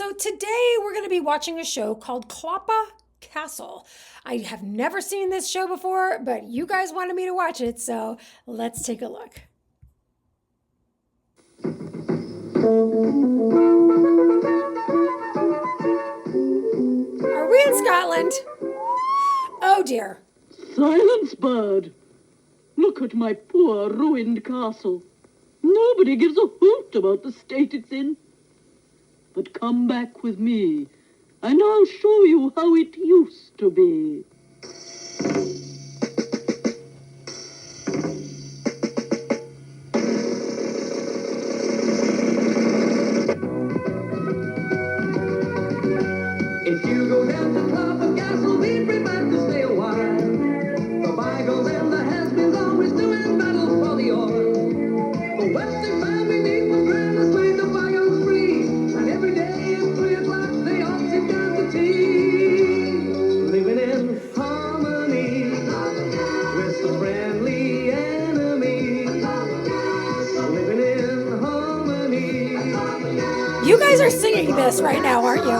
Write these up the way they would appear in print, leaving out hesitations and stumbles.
So today we're going to be watching a show called Klappa Castle. I have never seen this show before, but you guys wanted me to watch it, so let's take a look. Are we in Scotland? Oh dear. Silence, bird. Look at my poor ruined castle. Nobody gives a hoot about the state it's in. But come back with me, and I'll show you how it used to be. If you go down to Klappa Castle, be prepared to stay a while. The bygones and the has-beens always doing battle for the oil. The Westing family needs the grand to slay the bygones free. And every day at 3 o'clock they all sit down to tea. Living in harmony with the friendly enemy. Living in harmony. You guys are singing this right now, aren't you?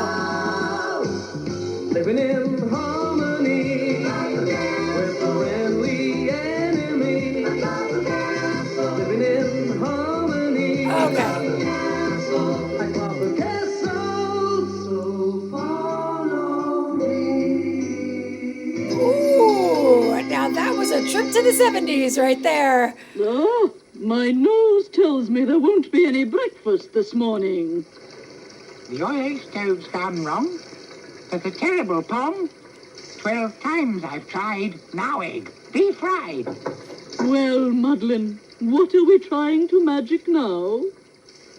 Living in harmony with the friendly enemy. Living in harmony. Okay. At Klappa Castle, so follow me. Ooh, now that was a trip to the 70s right there. Oh, my nose tells me there won't be any breakfast this morning. The oil stove's gone wrong. There's a terrible pong. 12 times I've tried. Now egg. Be fried. Well, Madeline, what are we trying to magic now?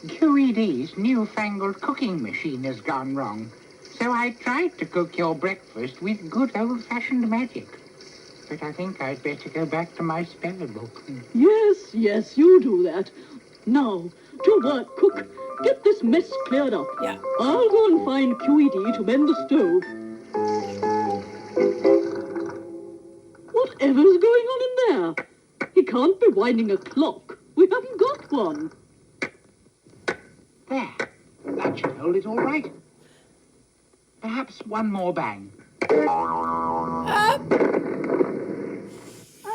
QED's newfangled cooking machine has gone wrong. So I tried to cook your breakfast with good old-fashioned magic. But I think I'd better go back to my spell book. Yes, you do that. Now, to work, cook. Get this mess cleared up. Yeah. I'll go and find QED to mend the stove. Whatever's going on in there? He can't be winding a clock. We haven't got one. There. That should hold it all right. Perhaps one more bang. And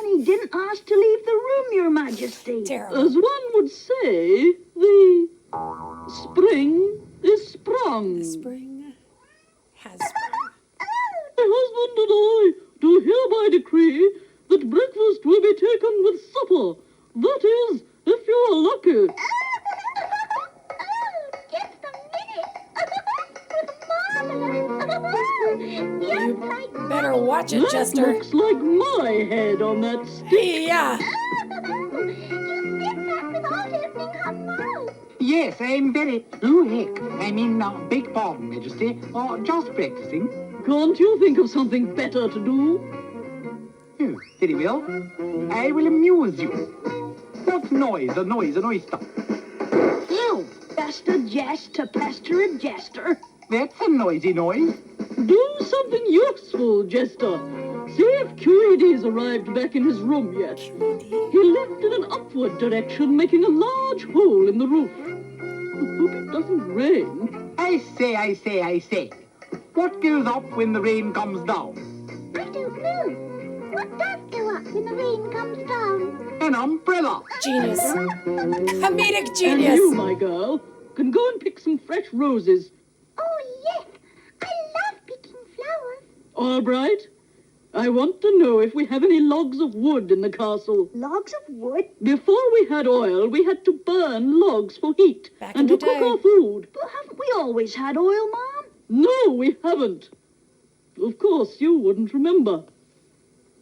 he didn't ask to leave the room, Your Majesty. Terrible. As one would say, the spring is sprung. Spring has sprung. My husband and I do hereby decree that breakfast will be taken with supper. That is, if you're lucky. Just a minute. You better watch it, That Chester. looks like my head on that stick. Yeah. You did that without opening her mouth. Yes, I'm very... Oh, heck. I mean, beg pardon, Majesty. Or just practicing. Can't you think of something better to do? Oh, very well. I will amuse you. What noise? An oyster. Ew. Best a jest to pester a jester. That's a noisy noise. Do something useful, Jester. See if QED's arrived back in his room yet. He left in an upward direction, making a large hole in the roof. I hope it doesn't rain. I say. What goes up when the rain comes down? I don't know. What does go up when the rain comes down? An umbrella. Genius. Comedic And genius. you, my girl, can go and pick some fresh roses. Oh, yes. I love picking flowers. All right. I want to know if we have any logs of wood in the castle. Logs of wood? Before we had oil, we had to burn logs for heat Back and in to the cook day. our food. But haven't we always had oil, Mom? No, we haven't. Of course, you wouldn't remember.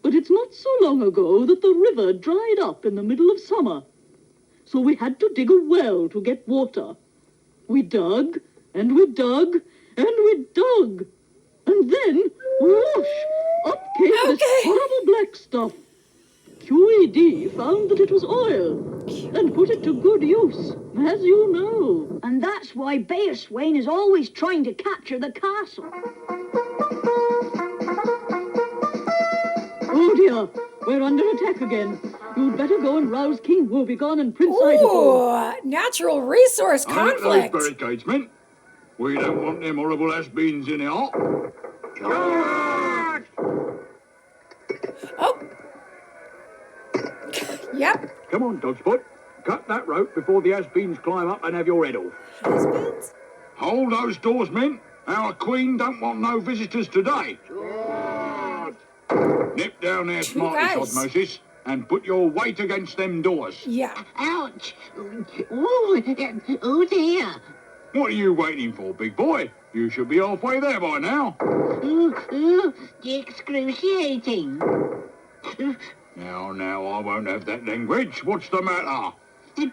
But it's not so long ago that the river dried up in the middle of summer. So we had to dig a well to get water. We dug, and we dug, and we dug. And then, whoosh, up came this Okay. horrible black stuff. QED found that it was oil and put it to good use, as you know. And that's why Bear Swain is always trying to capture the castle. Oh dear, we're under attack again. You'd better go and rouse King Woebegone and Prince Idaho. Ooh, natural resource conflict. barricades, men. We don't want them horrible has-beens in here. Charge! Oh. Yep. Come on, Dogspot. Cut that rope before the has-beens climb up and have your head off. Husbands? Hold those doors, men. Our queen don't want no visitors today. Charge! Nip down there, Two smarty guys. Osmosis, and put your weight against them doors. Yeah. Ouch! Oh dear! What are you waiting for, big boy? You should be halfway there by now. Ooh, excruciating. Now, I won't have that language. What's the matter?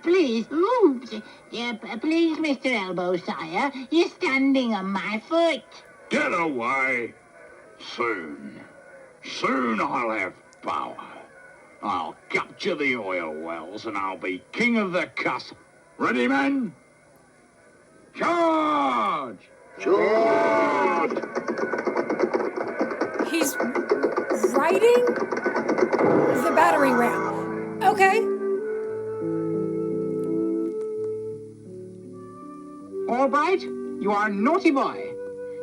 Please, please, Mr. Elbow, sire, you're standing on my foot. Get away. Soon I'll have power. I'll capture the oil wells and I'll be king of the castle. Ready, men? Charge! Charge! He's riding the battering ram. Okay. All right, you are a naughty boy.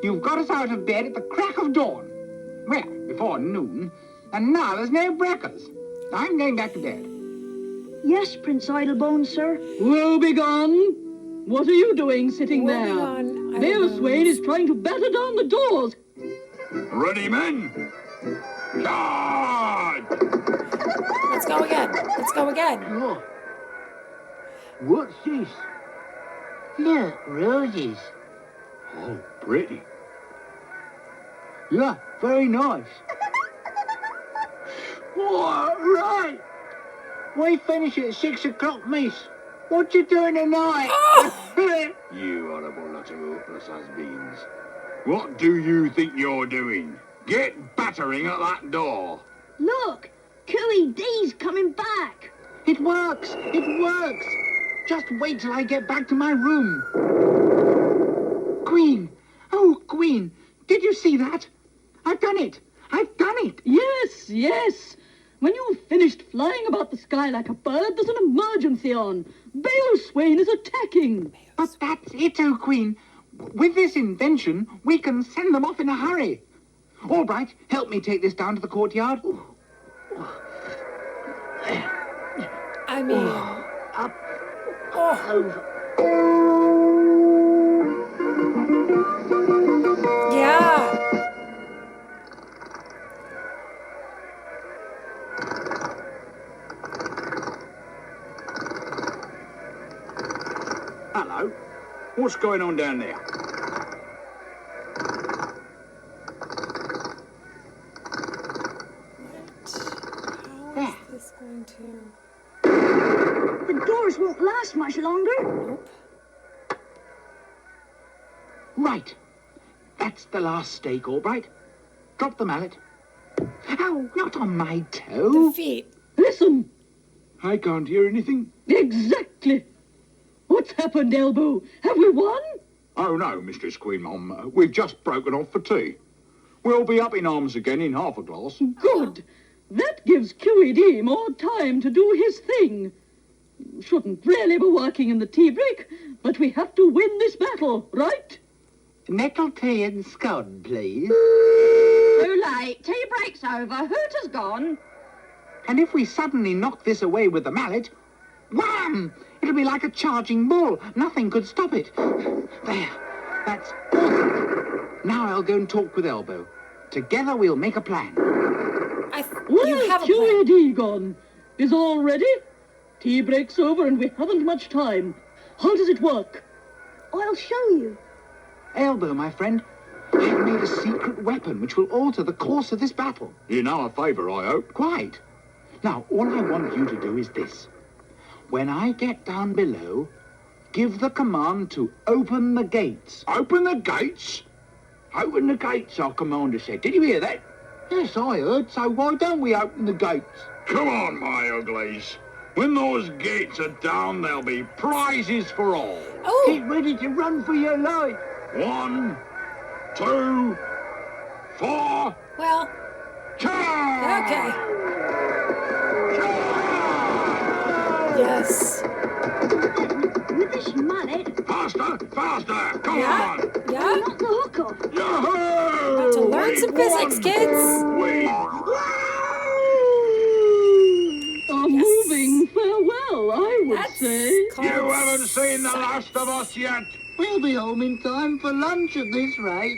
You've got us out of bed at the crack of dawn. Well, before noon, and now there's no breakfast. I'm going back to bed. Yes, Prince Idlebone, sir. Woe begone! What are you doing sitting Woe there? begone, Mayor Idlebone. Swain is trying to batter down the doors. Ready, men? Charge! Let's go again. Let's go again. Oh. What's this? Look, roses. Oh, pretty. Yeah, very nice. What? Right. We finish at 6 o'clock, miss. What you doing tonight? You horrible lot of hopeless has-beens. What do you think you're doing? Get battering at that door. Look, QED's coming back. It works. It works. Just wait till I get back to my room. Queen. Oh, Queen. Did you see that? I've done it. I've done it. Yes, yes. When you've finished flying about the sky like a bird, there's an emergency on. Bale Swain is attacking. But that's it, oh, Queen. With this invention, we can send them off in a hurry. All right, help me take this down to the courtyard. I mean, Up, oh, over. yeah. Hello. What's going on down there? How is this going to... The doors won't last much longer. Nope. Right. That's the last stake, all right. Drop the mallet. Ow, not on my toe. The feet. Listen. I can't hear anything. Exactly. What's happened, Elbow? Have we won? Oh, no, Mistress Queen Mom. We've just broken off for tea. We'll be up in arms again in half a glass. Good. That gives QED more time to do his thing. Shouldn't really be working in the tea break, but we have to win this battle, right? Nettle tea and scone, please. Too late. Tea break's over. Hooter's gone. And if we suddenly knock this away with the mallet, wham! It'll be like a charging bull. Nothing could stop it. There. That's awesome. Now I'll go and talk with Elbow. Together we'll make a plan. You have Where's a plan. QED gone? Is all ready? Tea break's over and we haven't much time. How does it work? I'll show you. Elbow, my friend, I've made a secret weapon which will alter the course of this battle. You know a favour, I hope. Quite. Now, all I want you to do is this. When I get down below, give the command to open the gates. Open the gates? Open the gates, our commander said. Did you hear that? Yes, I heard. So why don't we open the gates? Come on, my uglies. When those gates are down, there'll be prizes for all. Oh, Get ready to run for your life. 1, 2, 4, well, charge! okay. Yes. With this mallet, I Faster, faster! Come Yeah. on! Yeah. Not the hook off. Yahoo! About to learn some physics, kids. A moving farewell, I would That's say. called You haven't seen the last of us yet. We'll be home in time for lunch at this rate.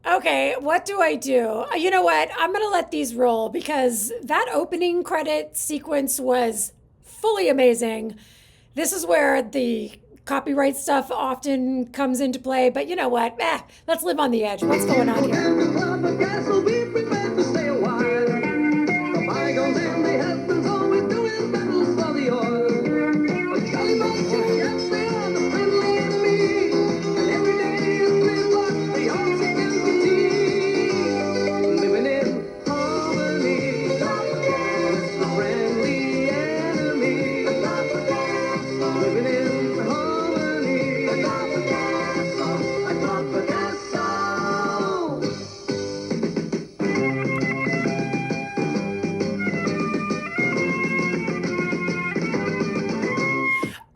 Okay, what do I do? You know what? I'm going to let these roll because that opening credit sequence was fully amazing. This is where the copyright stuff often comes into play, but you know what? Let's live on the edge. What's going on here? And the Clopper Castle, be prepared to stay a while. The bygones and the husbands always doing battles for the oil. A jolly bunch, yes, they are the friendly enemy. And every day is 3 o'clock, they all sing empty tea. Living in harmony with the friendly enemy. Living in harmony atop the castle.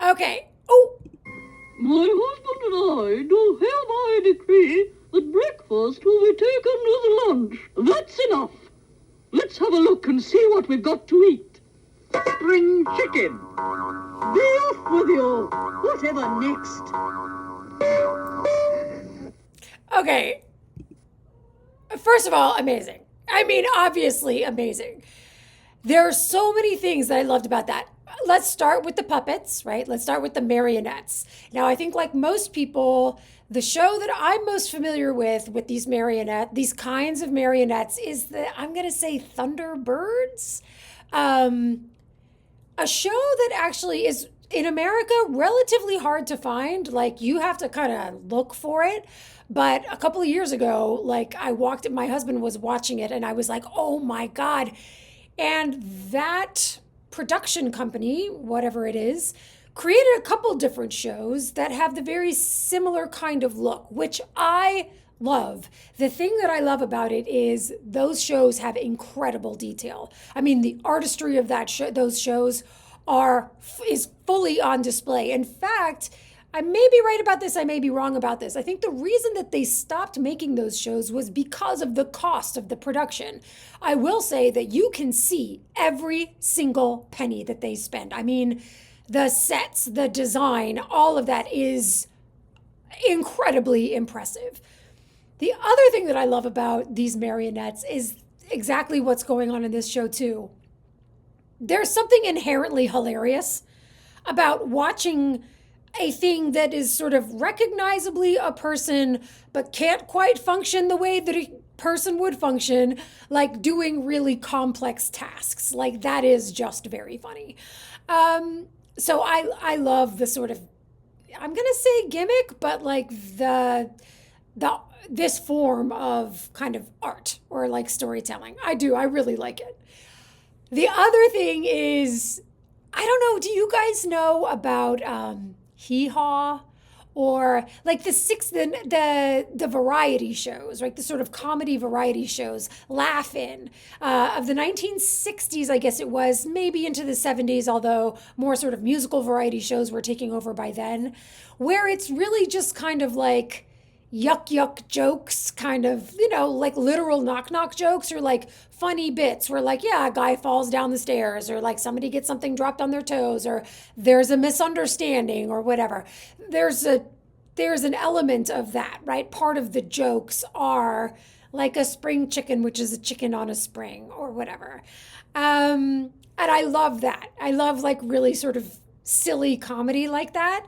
Okay. Oh, My husband and I do hereby decree that breakfast will be taken with lunch. That's enough. Let's have a look and see what we've got to eat. Spring chicken. Be off with you. Whatever next? okay. First of all, amazing. I mean, obviously amazing. There are so many things that I loved about that. Let's start with the puppets, right? Let's start with the marionettes. Now, I think like most people, the show that I'm most familiar with these kinds of marionettes is I'm going to say Thunderbirds. A show that actually is in America relatively hard to find. Like you have to kind of look for it. But a couple of years ago, like my husband was watching it and I was like, oh my God. And that production company, whatever it is, created a couple different shows that have the very similar kind of look, which I love. The thing that I love about it is those shows have incredible detail. I mean, the artistry of those shows is fully on display. In fact, I may be right about this, I may be wrong about this. I think the reason that they stopped making those shows was because of the cost of the production. I will say that you can see every single penny that they spend. I mean, the sets, the design, all of that is incredibly impressive. The other thing that I love about these marionettes is exactly what's going on in this show too. There's something inherently hilarious about watching a thing that is sort of recognizably a person, but can't quite function the way that a person would function, like doing really complex tasks. Like that is just very funny. So I love the sort of, I'm gonna say gimmick, but like this form of kind of art or like storytelling. I really like it. The other thing is, I don't know, do you guys know about Hee Haw or like the variety shows, right? The sort of comedy variety shows, Laugh-In, of the 1960s, I guess it was, maybe into the 70s, although more sort of musical variety shows were taking over by then, where it's really just kind of like yuck jokes, kind of, like literal knock jokes, or like funny bits where like, yeah, a guy falls down the stairs, or like somebody gets something dropped on their toes, or there's a misunderstanding or whatever. There's an element of that, right? Part of the jokes are like a spring chicken, which is a chicken on a spring or whatever. And I love that. I love like really sort of silly comedy like that.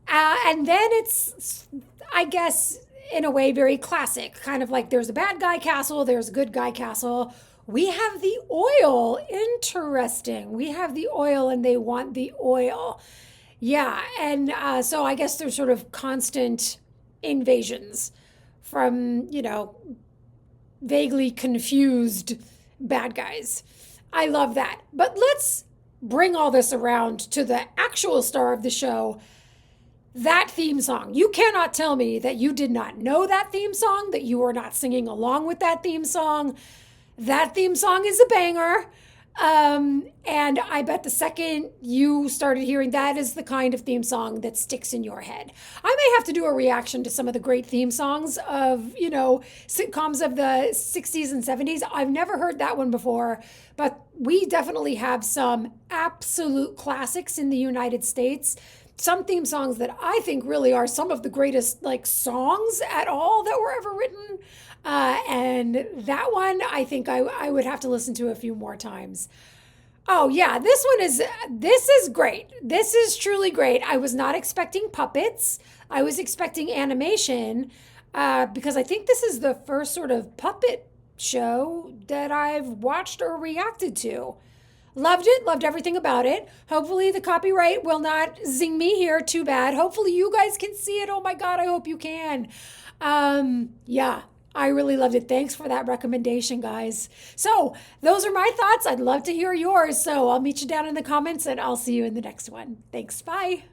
And then it's, I guess, in a way, very classic, kind of like there's a bad guy castle, there's a good guy castle. We have the oil. Interesting. We have the oil and they want the oil. Yeah. And so I guess there's sort of constant invasions from, vaguely confused bad guys. I love that. But let's bring all this around to the actual star of the show. That theme song. You cannot tell me that you did not know that theme song, that you were not singing along with that theme song. That theme song is a banger. And I bet the second you started hearing that is the kind of theme song that sticks in your head. I may have to do a reaction to some of the great theme songs of, sitcoms of the 60s and 70s. I've never heard that one before, but we definitely have some absolute classics in the United States. Some theme songs that I think really are some of the greatest songs at all that were ever written. And that one, I think I would have to listen to a few more times. Oh yeah, this is great. This is truly great. I was not expecting puppets. I was expecting animation, because I think this is the first sort of puppet show that I've watched or reacted to. Loved it, loved everything about it. Hopefully the copyright will not zing me here too bad. Hopefully you guys can see it. Oh my God, I hope you can. Yeah, I really loved it. Thanks for that recommendation, guys. So those are my thoughts. I'd love to hear yours. So I'll meet you down in the comments and I'll see you in the next one. Thanks, bye.